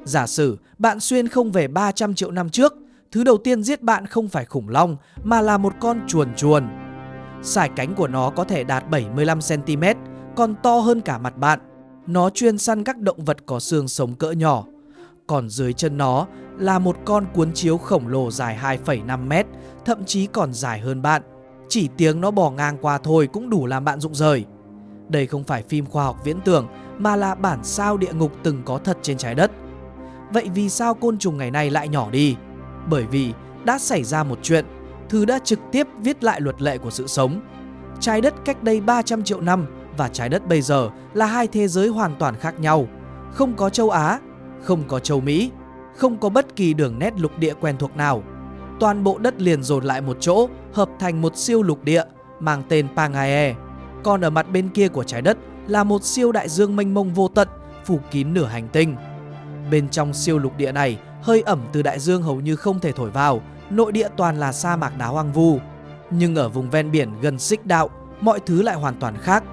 Giả sử bạn xuyên không về 300 triệu năm trước, thứ đầu tiên giết bạn không phải khủng long mà là một con chuồn chuồn. Sải cánh của nó có thể đạt 75 cm, còn to hơn cả mặt bạn. Nó chuyên săn các động vật có xương sống cỡ nhỏ. Còn dưới chân nó là một con cuốn chiếu khổng lồ dài 2,5 mét, thậm chí còn dài hơn bạn. Chỉ tiếng nó bò ngang qua thôi cũng đủ làm bạn rụng rời. Đây không phải phim khoa học viễn tưởng mà là bản sao địa ngục từng có thật trên trái đất. Vậy vì sao côn trùng ngày nay lại nhỏ đi? Bởi vì đã xảy ra một chuyện, thứ đã trực tiếp viết lại luật lệ của sự sống. Trái đất cách đây 300 triệu năm và trái đất bây giờ là hai thế giới hoàn toàn khác nhau. Không có châu Á, không có châu Mỹ, không có bất kỳ đường nét lục địa quen thuộc nào. Toàn bộ đất liền dồn lại một chỗ, hợp thành một siêu lục địa mang tên Pangaea. Còn ở mặt bên kia của trái đất là một siêu đại dương mênh mông vô tận, phủ kín nửa hành tinh. Bên trong siêu lục địa này, hơi ẩm từ đại dương hầu như không thể thổi vào, nội địa toàn là sa mạc đá hoang vu. Nhưng ở vùng ven biển gần xích đạo, mọi thứ lại hoàn toàn khác.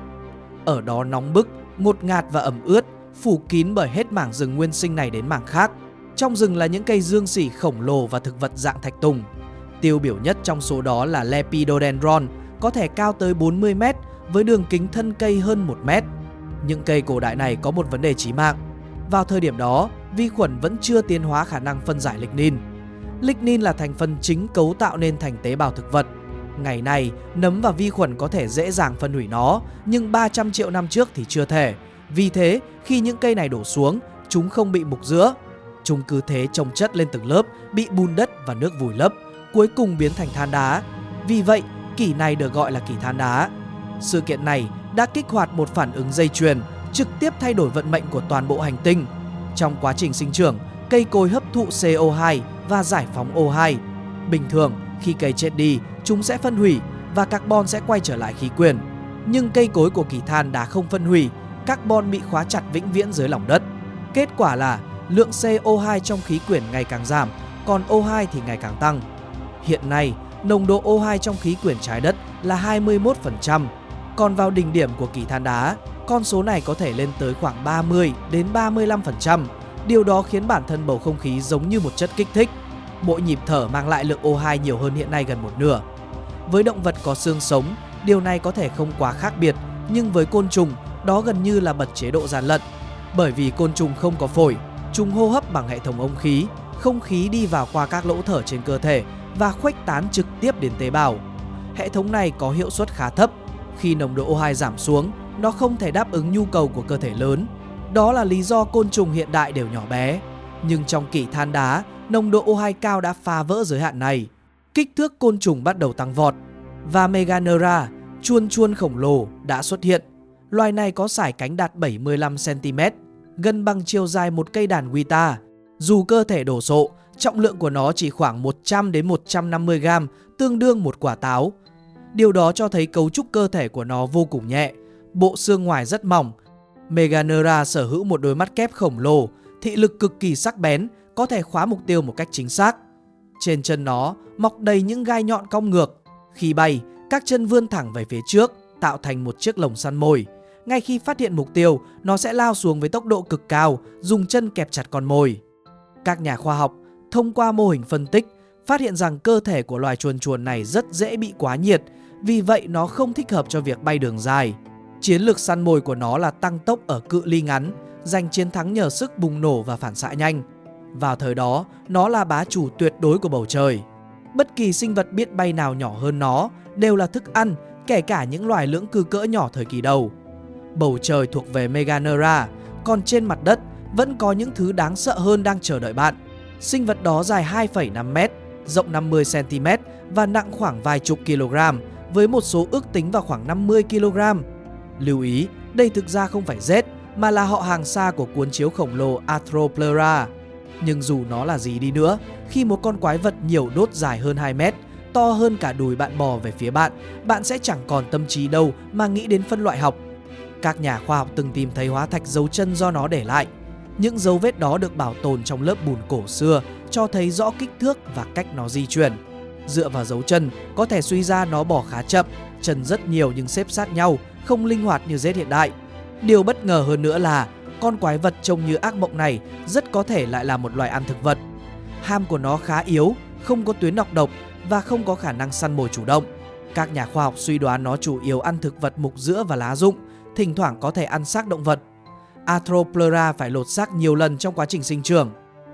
Ở đó nóng bức, ngột ngạt và ẩm ướt, phủ kín bởi hết mảng rừng nguyên sinh này đến mảng khác. Trong rừng là những cây dương xỉ khổng lồ và thực vật dạng thạch tùng. Tiêu biểu nhất trong số đó là Lepidodendron, có thể cao tới 40 mét với đường kính thân cây hơn 1 mét. Những cây cổ đại này có một vấn đề chí mạng. Vào thời điểm đó, vi khuẩn vẫn chưa tiến hóa khả năng phân giải lignin. Lignin là thành phần chính cấu tạo nên thành tế bào thực vật. Ngày nay, nấm và vi khuẩn có thể dễ dàng phân hủy nó, nhưng 300 triệu năm trước thì chưa thể. Vì thế, khi những cây này đổ xuống, chúng không bị mục giữa. Chúng cứ thế chồng chất lên từng lớp, bị bùn đất và nước vùi lấp, cuối cùng biến thành than đá. Vì vậy, kỷ này được gọi là kỷ than đá. Sự kiện này đã kích hoạt một phản ứng dây chuyền, trực tiếp thay đổi vận mệnh của toàn bộ hành tinh. Trong quá trình sinh trưởng, cây cối hấp thụ CO2 và giải phóng O2. Bình thường, khi cây chết đi, chúng sẽ phân hủy và carbon sẽ quay trở lại khí quyển. Nhưng cây cối của kỷ than đá không phân hủy, carbon bị khóa chặt vĩnh viễn dưới lòng đất. Kết quả là lượng CO2 trong khí quyển ngày càng giảm, còn O2 thì ngày càng tăng. Hiện nay, nồng độ O2 trong khí quyển trái đất là 21%, còn vào đỉnh điểm của kỷ than đá, con số này có thể lên tới khoảng 30 đến 35%. Điều đó khiến bản thân bầu không khí giống như một chất kích thích. Mỗi nhịp thở mang lại lượng O2 nhiều hơn hiện nay gần một nửa. Với động vật có xương sống, điều này có thể không quá khác biệt, nhưng với côn trùng, đó gần như là bật chế độ gian lận. Bởi vì côn trùng không có phổi, chúng hô hấp bằng hệ thống ống khí, không khí đi vào qua các lỗ thở trên cơ thể và khuếch tán trực tiếp đến tế bào. Hệ thống này có hiệu suất khá thấp. Khi nồng độ O2 giảm xuống, nó không thể đáp ứng nhu cầu của cơ thể lớn. Đó là lý do côn trùng hiện đại đều nhỏ bé. Nhưng trong kỷ than đá, nồng độ O2 cao đã phá vỡ giới hạn này. Kích thước côn trùng bắt đầu tăng vọt và Meganeura, chuồn chuồn khổng lồ, đã xuất hiện. Loài này có sải cánh đạt 75 cm, gần bằng chiều dài một cây đàn guitar. Dù cơ thể đồ sộ, trọng lượng của nó chỉ khoảng 100 đến 150 gram, tương đương một quả táo. Điều đó cho thấy cấu trúc cơ thể của nó vô cùng nhẹ, bộ xương ngoài rất mỏng. Meganeura sở hữu một đôi mắt kép khổng lồ, thị lực cực kỳ sắc bén, có thể khóa mục tiêu một cách chính xác. Trên chân nó mọc đầy những gai nhọn cong ngược. Khi bay, các chân vươn thẳng về phía trước, tạo thành một chiếc lồng săn mồi. Ngay khi phát hiện mục tiêu, nó sẽ lao xuống với tốc độ cực cao, dùng chân kẹp chặt con mồi. Các nhà khoa học, thông qua mô hình phân tích, phát hiện rằng cơ thể của loài chuồn chuồn này rất dễ bị quá nhiệt, vì vậy nó không thích hợp cho việc bay đường dài. Chiến lược săn mồi của nó là tăng tốc ở cự ly ngắn, giành chiến thắng nhờ sức bùng nổ và phản xạ nhanh. Vào thời đó, nó là bá chủ tuyệt đối của bầu trời. Bất kỳ sinh vật biết bay nào nhỏ hơn nó đều là thức ăn, kể cả những loài lưỡng cư cỡ nhỏ thời kỳ đầu. Bầu trời thuộc về Meganeura, còn trên mặt đất vẫn có những thứ đáng sợ hơn đang chờ đợi bạn. Sinh vật đó dài 2,5 mét, rộng 50 cm và nặng khoảng vài chục kg, với một số ước tính vào khoảng 50 kg. Lưu ý, đây thực ra không phải rết, mà là họ hàng xa của cuốn chiếu khổng lồ Arthropleura. Nhưng dù nó là gì đi nữa, khi một con quái vật nhiều đốt dài hơn 2 mét, to hơn cả đùi bạn bò về phía bạn, bạn sẽ chẳng còn tâm trí đâu mà nghĩ đến phân loại học. Các nhà khoa học từng tìm thấy hóa thạch dấu chân do nó để lại. Những dấu vết đó được bảo tồn trong lớp bùn cổ xưa, cho thấy rõ kích thước và cách nó di chuyển. Dựa vào dấu chân, có thể suy ra nó bò khá chậm, chân rất nhiều nhưng xếp sát nhau, không linh hoạt như rết hiện đại. Điều bất ngờ hơn nữa là con quái vật trông như ác mộng này rất có thể lại là một loài ăn thực vật. Ham của nó khá yếu, không có tuyến nọc độc và không có khả năng săn mồi chủ động. Các nhà khoa học suy đoán nó chủ yếu ăn thực vật mục giữa và lá rụng, thỉnh thoảng có thể ăn xác động vật. Arthropleura phải lột xác nhiều lần trong quá trình sinh trưởng.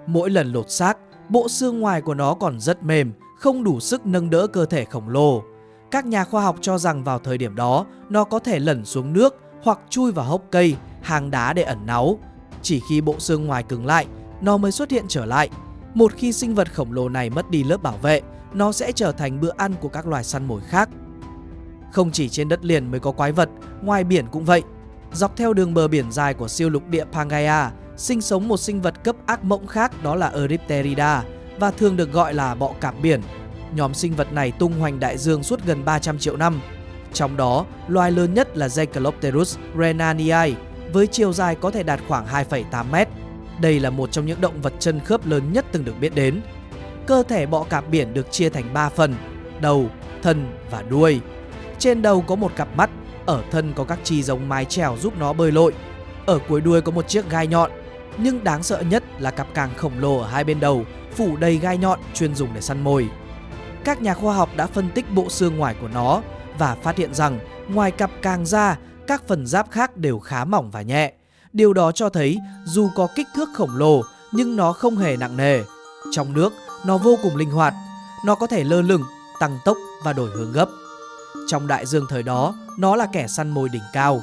Mỗi lần lột xác, bộ xương ngoài của nó còn rất mềm, không đủ sức nâng đỡ cơ thể khổng lồ. Các nhà khoa học cho rằng vào thời điểm đó, nó có thể lẩn xuống nước hoặc chui vào hốc cây, hang đá để ẩn náu. Chỉ khi bộ xương ngoài cứng lại, nó mới xuất hiện trở lại. Một khi sinh vật khổng lồ này mất đi lớp bảo vệ, nó sẽ trở thành bữa ăn của các loài săn mồi khác. Không chỉ trên đất liền mới có quái vật, ngoài biển cũng vậy. Dọc theo đường bờ biển dài của siêu lục địa Pangaea, sinh sống một sinh vật cấp ác mộng khác, đó là Eurypterida, và thường được gọi là bọ cạp biển. Nhóm sinh vật này tung hoành đại dương suốt gần 300 triệu năm. Trong đó, loài lớn nhất là Zachelopterus rhenanii, với chiều dài có thể đạt khoảng 2,8 mét. Đây là một trong những động vật chân khớp lớn nhất từng được biết đến. Cơ thể bọ cạp biển được chia thành 3 phần: đầu, thân và đuôi. Trên đầu có một cặp mắt, ở thân có các chi giống mái chèo giúp nó bơi lội. Ở cuối đuôi có một chiếc gai nhọn, nhưng đáng sợ nhất là cặp càng khổng lồ ở hai bên đầu, phủ đầy gai nhọn chuyên dùng để săn mồi. Các nhà khoa học đã phân tích bộ xương ngoài của nó và phát hiện rằng ngoài cặp càng ra, các phần giáp khác đều khá mỏng và nhẹ. Điều đó cho thấy dù có kích thước khổng lồ nhưng nó không hề nặng nề. Trong nước, nó vô cùng linh hoạt. Nó có thể lơ lửng, tăng tốc và đổi hướng gấp. Trong đại dương thời đó, nó là kẻ săn mồi đỉnh cao.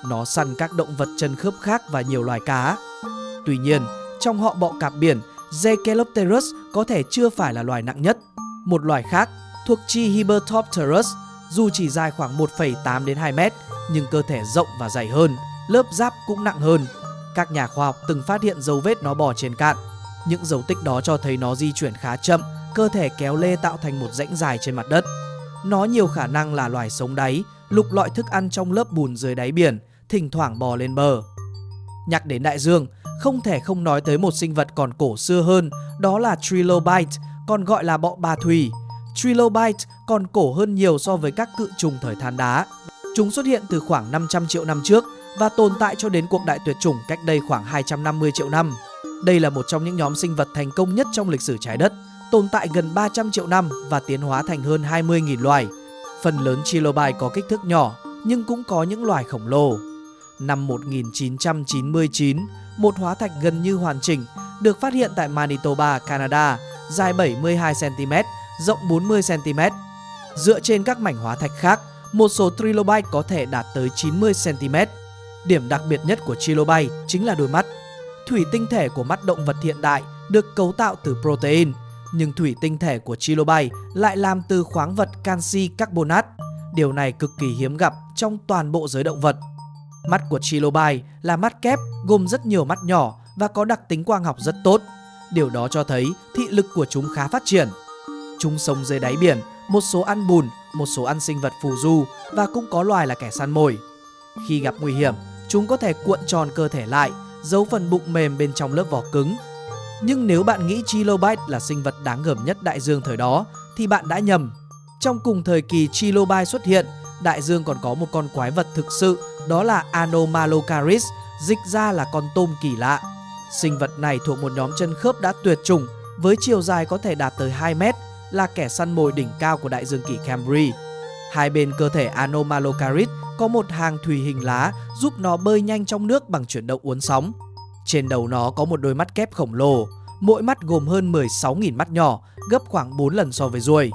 Nó săn các động vật chân khớp khác và nhiều loài cá. Tuy nhiên, trong họ bọ cạp biển, Zachelopterus có thể chưa phải là loài nặng nhất. Một loài khác thuộc chi Hibbertopterus, dù chỉ dài khoảng 1,8 đến 2 mét, nhưng cơ thể rộng và dày hơn, lớp giáp cũng nặng hơn. Các nhà khoa học từng phát hiện dấu vết nó bò trên cạn. Những dấu tích đó cho thấy nó di chuyển khá chậm, cơ thể kéo lê tạo thành một rãnh dài trên mặt đất. Nó nhiều khả năng là loài sống đáy, lục lọi thức ăn trong lớp bùn dưới đáy biển, thỉnh thoảng bò lên bờ. Nhắc đến đại dương, không thể không nói tới một sinh vật còn cổ xưa hơn, đó là Trilobite, còn gọi là bọ ba thùy. Trilobite còn cổ hơn nhiều so với các cự trùng thời than đá. Chúng xuất hiện từ khoảng 500 triệu năm trước và tồn tại cho đến cuộc đại tuyệt chủng cách đây khoảng 250 triệu năm. Đây là một trong những nhóm sinh vật thành công nhất trong lịch sử trái đất, tồn tại gần 300 triệu năm và tiến hóa thành hơn 20.000 loài. Phần lớn Trilobite có kích thước nhỏ, nhưng cũng có những loài khổng lồ. Năm 1999, một hóa thạch gần như hoàn chỉnh được phát hiện tại Manitoba, Canada, dài 72 cm, rộng 40 cm. Dựa trên các mảnh hóa thạch khác, một số Trilobite có thể đạt tới 90 cm. Điểm đặc biệt nhất của Trilobite chính là đôi mắt. Thủy tinh thể của mắt động vật hiện đại được cấu tạo từ protein, nhưng thủy tinh thể của Trilobite lại làm từ khoáng vật canxi carbonate. Điều này cực kỳ hiếm gặp trong toàn bộ giới động vật. Mắt của Trilobite là mắt kép gồm rất nhiều mắt nhỏ và có đặc tính quang học rất tốt. Điều đó cho thấy thị lực của chúng khá phát triển. Chúng sống dưới đáy biển, một số ăn bùn, một số ăn sinh vật phù du và cũng có loài là kẻ săn mồi. Khi gặp nguy hiểm, chúng có thể cuộn tròn cơ thể lại, giấu phần bụng mềm bên trong lớp vỏ cứng. Nhưng nếu bạn nghĩ Trilobite là sinh vật đáng gờm nhất đại dương thời đó thì bạn đã nhầm. Trong cùng thời kỳ Trilobite xuất hiện, đại dương còn có một con quái vật thực sự, đó là Anomalocaris, dịch ra là con tôm kỳ lạ. Sinh vật này thuộc một nhóm chân khớp đã tuyệt chủng, với chiều dài có thể đạt tới 2 mét, là kẻ săn mồi đỉnh cao của đại dương kỷ Cambry. Hai bên cơ thể Anomalocaris có một hàng thùy hình lá giúp nó bơi nhanh trong nước bằng chuyển động uốn sóng. Trên đầu nó có một đôi mắt kép khổng lồ, mỗi mắt gồm hơn 16.000 mắt nhỏ, gấp khoảng 4 lần so với ruồi.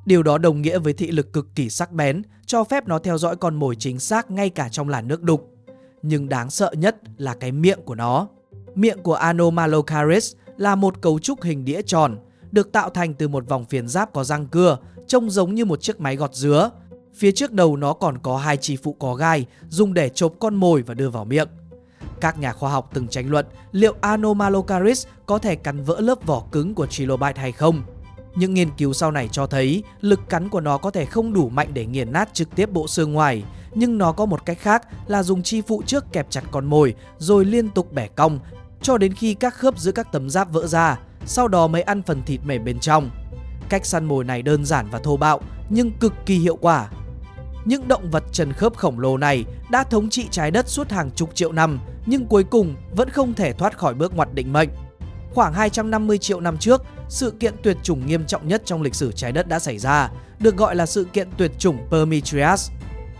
Điều đó đồng nghĩa với thị lực cực kỳ sắc bén, cho phép nó theo dõi con mồi chính xác ngay cả trong làn nước đục. Nhưng đáng sợ nhất là cái miệng của nó. Miệng của Anomalocaris là một cấu trúc hình đĩa tròn, được tạo thành từ một vòng phiến giáp có răng cưa, trông giống như một chiếc máy gọt dứa. Phía trước đầu nó còn có hai chi phụ có gai, dùng để chộp con mồi và đưa vào miệng. Các nhà khoa học từng tranh luận liệu Anomalocaris có thể cắn vỡ lớp vỏ cứng của Trilobite hay không. Những nghiên cứu sau này cho thấy lực cắn của nó có thể không đủ mạnh để nghiền nát trực tiếp bộ xương ngoài, nhưng nó có một cách khác là dùng chi phụ trước kẹp chặt con mồi rồi liên tục bẻ cong cho đến khi các khớp giữa các tấm giáp vỡ ra, sau đó mới ăn phần thịt mềm bên trong. Cách săn mồi này đơn giản và thô bạo nhưng cực kỳ hiệu quả. Những động vật chân khớp khổng lồ này đã thống trị trái đất suốt hàng chục triệu năm, nhưng cuối cùng vẫn không thể thoát khỏi bước ngoặt định mệnh. Khoảng 250 triệu năm trước, sự kiện tuyệt chủng nghiêm trọng nhất trong lịch sử trái đất đã xảy ra, được gọi là sự kiện tuyệt chủng Permitrias.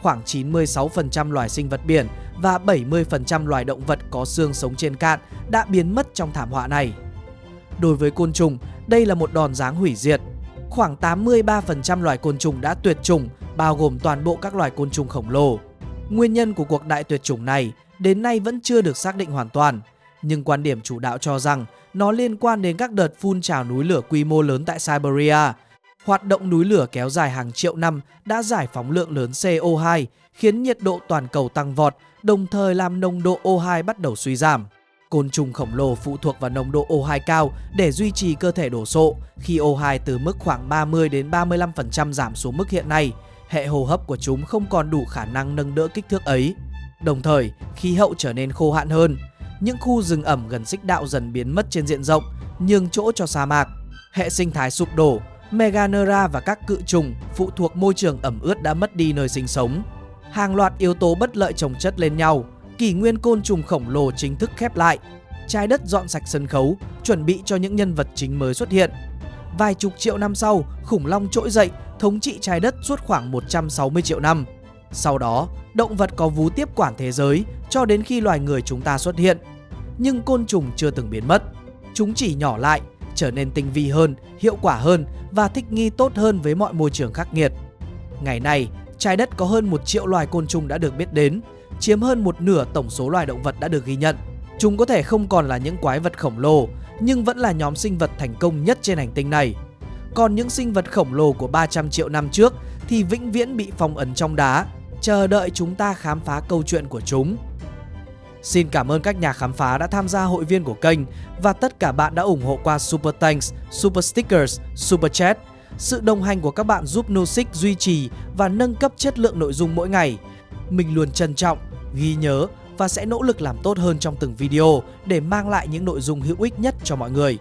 Khoảng 96% loài sinh vật biển và 70% loài động vật có xương sống trên cạn đã biến mất trong thảm họa này. Đối với côn trùng, đây là một đòn giáng hủy diệt. Khoảng 83% loài côn trùng đã tuyệt chủng, bao gồm toàn bộ các loài côn trùng khổng lồ. Nguyên nhân của cuộc đại tuyệt chủng này đến nay vẫn chưa được xác định hoàn toàn, nhưng quan điểm chủ đạo cho rằng nó liên quan đến các đợt phun trào núi lửa quy mô lớn tại Siberia. Hoạt động núi lửa kéo dài hàng triệu năm đã giải phóng lượng lớn CO2, khiến nhiệt độ toàn cầu tăng vọt, đồng thời làm nồng độ O2 bắt đầu suy giảm. Côn trùng khổng lồ phụ thuộc vào nồng độ O2 cao để duy trì cơ thể đổ sộ. Khi O2 từ mức khoảng 30 đến 35% giảm xuống mức hiện nay, hệ hô hấp của chúng không còn đủ khả năng nâng đỡ kích thước ấy. Đồng thời, khí hậu trở nên khô hạn hơn. Những khu rừng ẩm gần xích đạo dần biến mất trên diện rộng, nhường chỗ cho sa mạc. Hệ sinh thái sụp đổ, Meganeura và các cự trùng phụ thuộc môi trường ẩm ướt đã mất đi nơi sinh sống. Hàng loạt yếu tố bất lợi chồng chất lên nhau, kỷ nguyên côn trùng khổng lồ chính thức khép lại. Trái đất dọn sạch sân khấu, chuẩn bị cho những nhân vật chính mới xuất hiện. Vài chục triệu năm sau, khủng long trỗi dậy, thống trị trái đất suốt khoảng 160 triệu năm. Sau đó, động vật có vú tiếp quản thế giới cho đến khi loài người chúng ta xuất hiện. Nhưng côn trùng chưa từng biến mất. Chúng chỉ nhỏ lại, trở nên tinh vi hơn, hiệu quả hơn và thích nghi tốt hơn với mọi môi trường khắc nghiệt. Ngày nay, trái đất có hơn 1 triệu loài côn trùng đã được biết đến, chiếm hơn một nửa tổng số loài động vật đã được ghi nhận. Chúng có thể không còn là những quái vật khổng lồ, nhưng vẫn là nhóm sinh vật thành công nhất trên hành tinh này. Còn những sinh vật khổng lồ của 300 triệu năm trước thì vĩnh viễn bị phong ấn trong đá, chờ đợi chúng ta khám phá câu chuyện của chúng. Xin cảm ơn các nhà khám phá đã tham gia hội viên của kênh và tất cả bạn đã ủng hộ qua Super Thanks, Super Stickers, Super Chat. Sự đồng hành của các bạn giúp Nusic duy trì và nâng cấp chất lượng nội dung mỗi ngày. Mình luôn trân trọng, ghi nhớ và sẽ nỗ lực làm tốt hơn trong từng video để mang lại những nội dung hữu ích nhất cho mọi người.